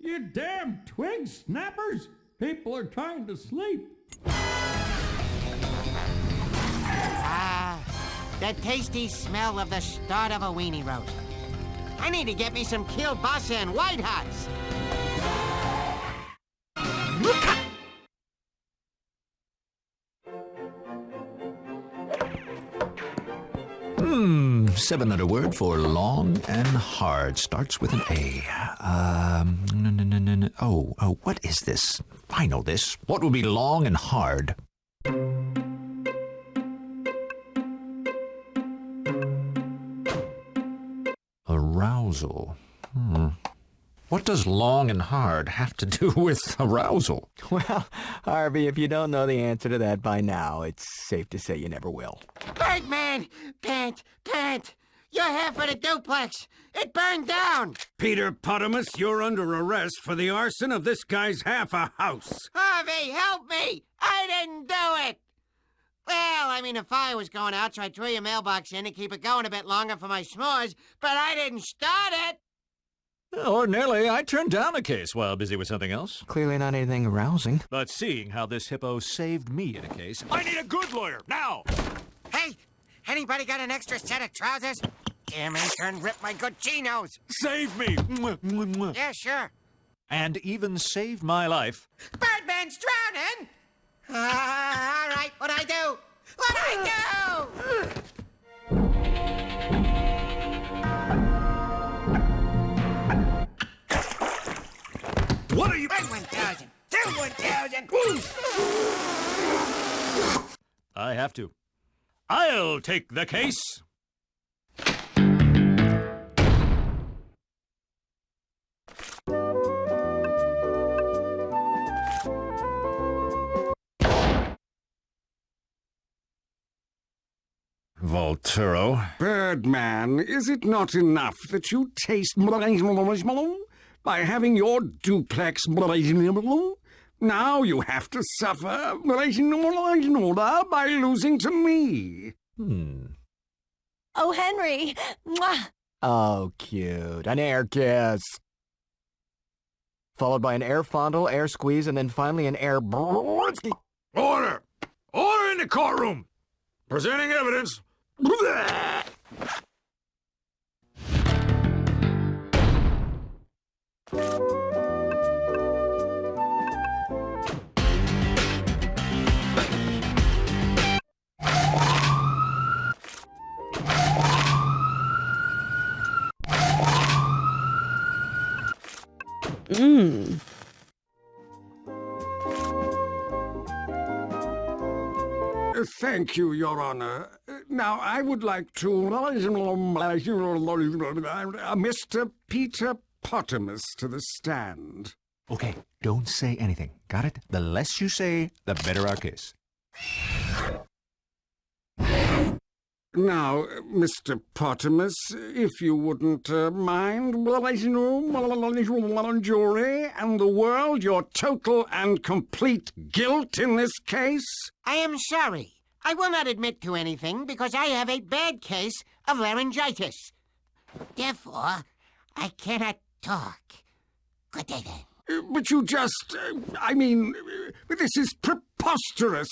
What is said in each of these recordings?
You damn twig snappers! People are trying to sleep. The tasty smell of the start of a weenie roast. I need to get me some kielbasa and White Hots. 7-letter word for long and hard. Starts with an A. Oh, what is this? I know this. What would be long and hard? Arousal. What does long and hard have to do with arousal? Well, Harvey, if you don't know the answer to that by now, it's safe to say you never will. Birdman! Pant! You're half of the duplex! It burned down! Peter Potamus, you're under arrest for the arson of this guy's half a house. Harvey, help me! I didn't do it! Well, I mean, the fire was going out, so I threw your mailbox in to keep it going a bit longer for my s'mores, but I didn't start it! Ordinarily, I turned down a case while busy with something else. Clearly not anything arousing. But seeing how this hippo saved me in a case, I need a good lawyer, now! Hey, anybody got an extra set of trousers? Damn intern ripped my good chinos. Save me! Yeah, sure. And even saved my life. Birdman's drowning! All right, what'd I do? What'd I do? What are you... 1,000! 1,000! I have to. I'll take the case. Volturo. Birdman, is it not enough that you taste by having your duplex? Now you have to suffer by losing to me. Oh, Henry. Mwah. Oh, cute. An air kiss. Followed by an air fondle, air squeeze, and then finally an air... Order! Order in the courtroom! Presenting evidence. Thank you, Your Honor. Now, I would like to... Mr. Peter Potamus to the stand. Okay, don't say anything. Got it? The less you say, the better our case. Now, Mr. Potamus, if you wouldn't mind, jury and the world, your total and complete guilt in this case? I am sorry. I will not admit to anything because I have a bad case of laryngitis. Therefore, I cannot talk. Good day, then. But you just... this is preposterous.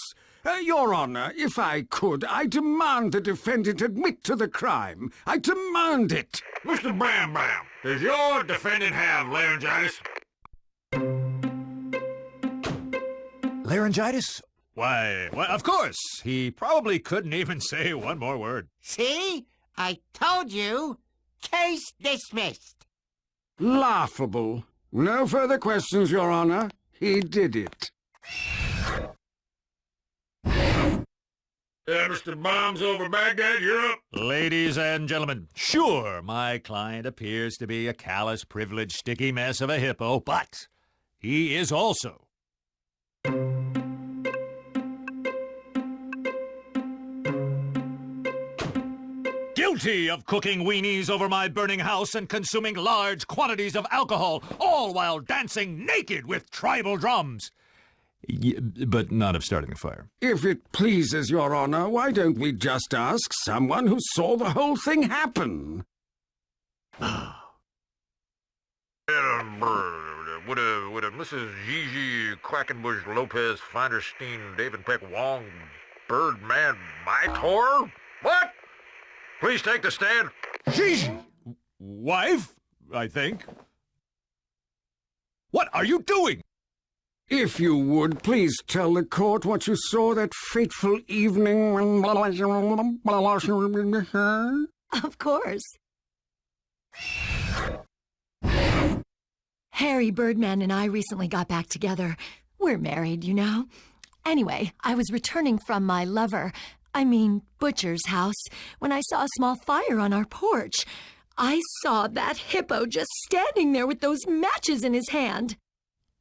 Your Honor, if I could, I demand the defendant admit to the crime. I demand it. Mr. Bam Bam, does your defendant have laryngitis? Laryngitis? Why, of course. He probably couldn't even say one more word. See? I told you. Case dismissed. Laughable. No further questions, Your Honor. He did it. Mr. Bombs over Baghdad, you're up. Ladies and gentlemen, sure, my client appears to be a callous, privileged, sticky mess of a hippo, but he is also guilty of cooking weenies over my burning house and consuming large quantities of alcohol, all while dancing naked with tribal drums. But not of starting a fire. If it pleases Your Honor, why don't we just ask someone who saw the whole thing happen? would a Mrs. Gigi Quackenbush Lopez Finderstein David Peck Wong Birdman Mytor? What? Please take the stand. Gigi! Wife, I think. What are you doing? If you would, please tell the court what you saw that fateful evening when... Of course. Harry Birdman and I recently got back together. We're married, you know. Anyway, I was returning from my butcher's house, when I saw a small fire on our porch. I saw that hippo just standing there with those matches in his hand.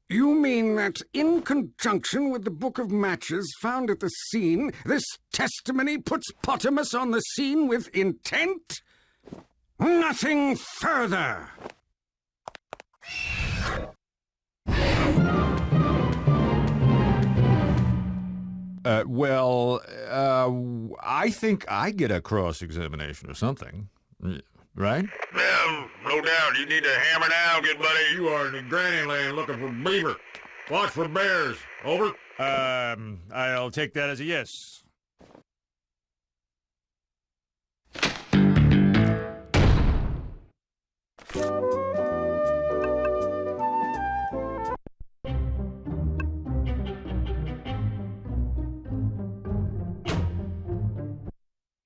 You mean that in conjunction with the book of matches found at the scene, this testimony puts Potamus on the scene with intent? Nothing further! I think I get a cross-examination or something, right? Well, no doubt. You need to hammer down, good buddy. You are in the granny land looking for beaver. Watch for bears. Over. I'll take that as a yes.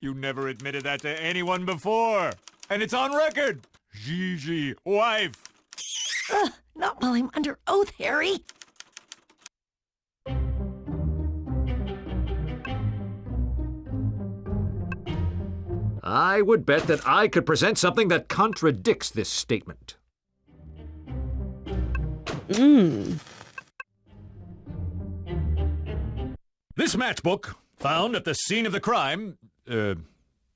You never admitted that to anyone before. And it's on record. Gigi, wife. Not while I'm under oath, Harry. I would bet that I could present something that contradicts this statement. This matchbook, found at the scene of the crime,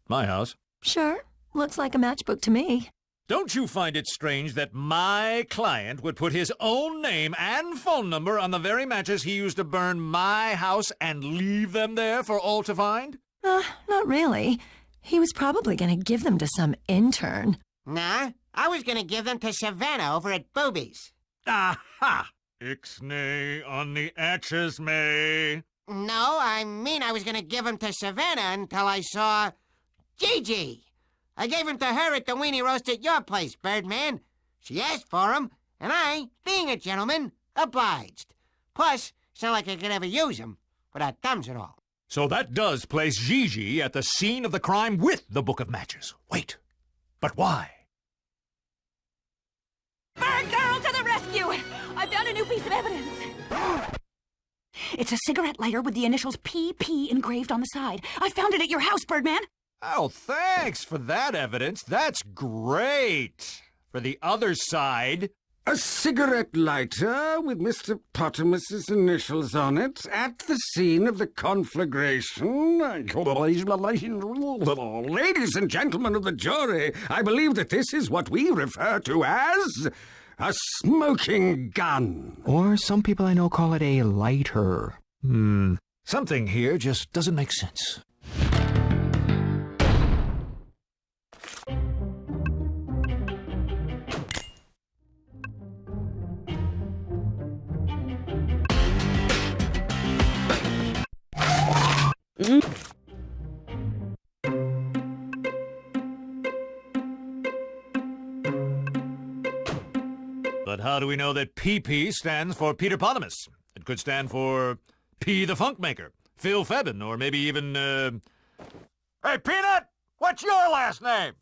my house. Sure. Looks like a matchbook to me. Don't you find it strange that my client would put his own name and phone number on the very matches he used to burn my house and leave them there for all to find? Not really. He was probably going to give them to some intern. Nah, I was gonna give them to Savannah over at Boobies. Aha! Ixnay on the atches, May. No, I was gonna give them to Savannah until I saw Gigi. I gave him to her at the weenie roast at your place, Birdman. She asked for him, and I, being a gentleman, obliged. Plus, it's not like I could ever use him without thumbs and all. So that does place Gigi at the scene of the crime with the book of matches. Wait, but why? Bird girl to the rescue! I found a new piece of evidence. It's a cigarette lighter with the initials PP engraved on the side. I found it at your house, Birdman. Oh, thanks for that evidence. That's great. For the other side... A cigarette lighter with Mr. Potamus's initials on it at the scene of the conflagration. Ladies and gentlemen of the jury, I believe that this is what we refer to as a smoking gun. Or some people I know call it a lighter. Something here just doesn't make sense. But how do we know that PP stands for Peter Potamus? It could stand for P the Funkmaker, Phil Febin, or maybe even, Hey, Peanut! What's your last name?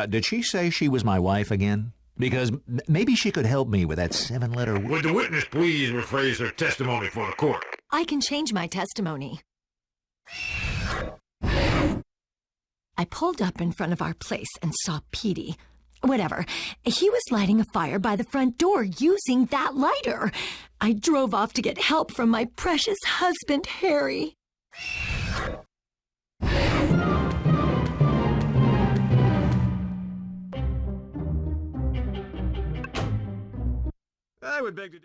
Did she say she was my wife again? Because maybe she could help me with that 7-letter... Would the witness please rephrase her testimony for the court? I can change my testimony. I pulled up in front of our place and saw Petey. Whatever. He was lighting a fire by the front door using that lighter. I drove off to get help from my precious husband, Harry. I would beg to...